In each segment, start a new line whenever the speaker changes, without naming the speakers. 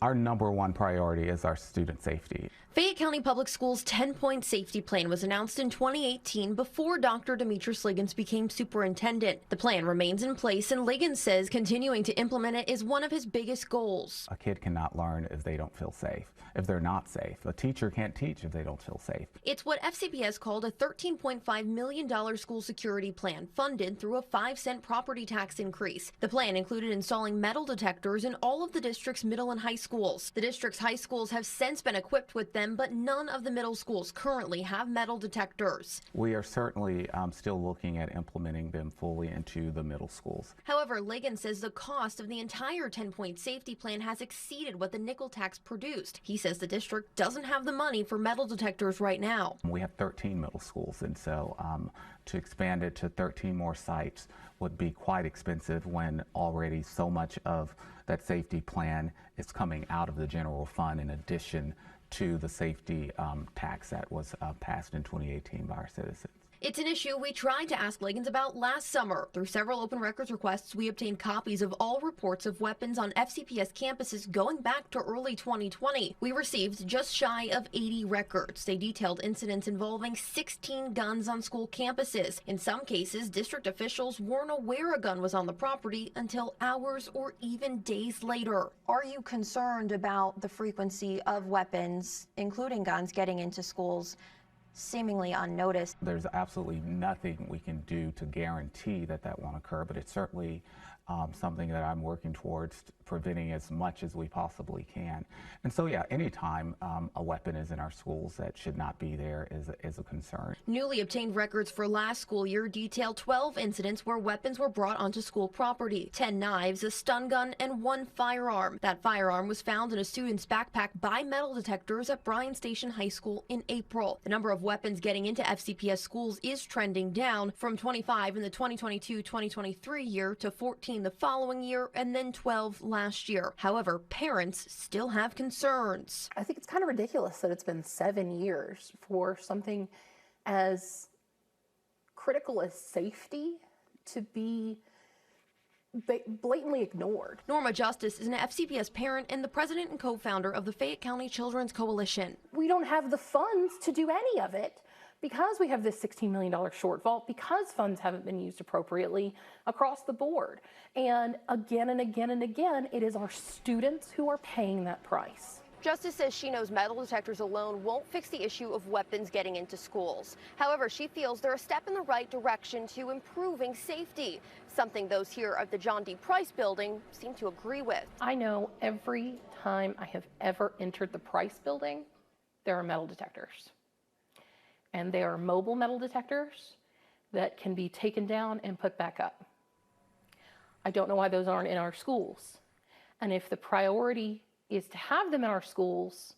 Our number one priority is our student safety.
Fayette County Public Schools' 10-point safety plan was announced in 2018 before Dr. Demetrius Liggins became superintendent. The plan remains in place, and Liggins says continuing to implement it is one of his biggest goals.
A kid cannot learn if they don't feel safe, if they're not safe. A teacher can't teach if they don't feel safe.
It's what FCPS called a $13.5 million school security plan funded through a 5-cent property tax increase. The plan included installing metal detectors in all of the district's middle and high schools. The district's high schools have since been equipped with them, but none of the middle schools currently have metal detectors.
We are certainly still looking at implementing them fully into the middle schools.
However, Liggins says the cost of the entire 10-point safety plan has exceeded what the nickel tax produced. He says the district doesn't have the money for metal detectors right now.
We have 13 middle schools, and so to expand it to 13 more sites would be quite expensive when already so much of that safety plan is coming out of the general fund in addition to the safety tax that was passed in 2018 by our citizens.
It's an issue we tried to ask Liggins about last summer. Through several open records requests, we obtained copies of all reports of weapons on FCPS campuses going back to early 2020. We received just shy of 80 records. They detailed incidents involving 16 guns on school campuses. In some cases, district officials weren't aware a gun was on the property until hours or even days later.
Are you concerned about the frequency of weapons, including guns, getting into schools seemingly unnoticed?
There's absolutely nothing we can do to guarantee that that won't occur, but it's certainly something that I'm working towards preventing as much as we possibly can. And so, yeah, anytime a weapon is in our schools that should not be there is a concern.
Newly obtained records for last school year detail 12 incidents where weapons were brought onto school property. 10 knives, a stun gun, and 1 firearm. That firearm was found in a student's backpack by metal detectors at Bryan Station High School in April. The number of weapons getting into FCPS schools is trending down from 25 in the 2022-2023 year to 14 the following year, and then 12 last year. However, parents still have concerns.
I think it's kind of ridiculous that it's been 7 years for something as critical as safety to be blatantly ignored.
Norma Justice is an FCPS parent and the president and co-founder of the Fayette County Children's Coalition.
We don't have the funds to do any of it because we have this $16 million shortfall, because funds haven't been used appropriately across the board. And again and again and again, it is our students who are paying that price.
Justice says she knows metal detectors alone won't fix the issue of weapons getting into schools. However, she feels they're a step in the right direction to improving safety, something those here at the John D. Price building seem to agree with.
I know every time I have ever entered the Price building, there are metal detectors. And they are mobile metal detectors that can be taken down and put back up. I don't know why those aren't in our schools. And if the priority is to have them in our schools,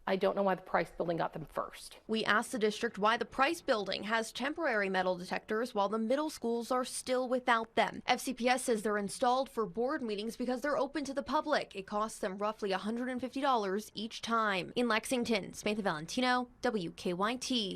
I don't know why the Price building got them first.
We asked the district why the Price building has temporary metal detectors while the middle schools are still without them. FCPS says they're installed for board meetings because they're open to the public. It costs them roughly $150 each time. In Lexington, Samantha Valentino, WKYT.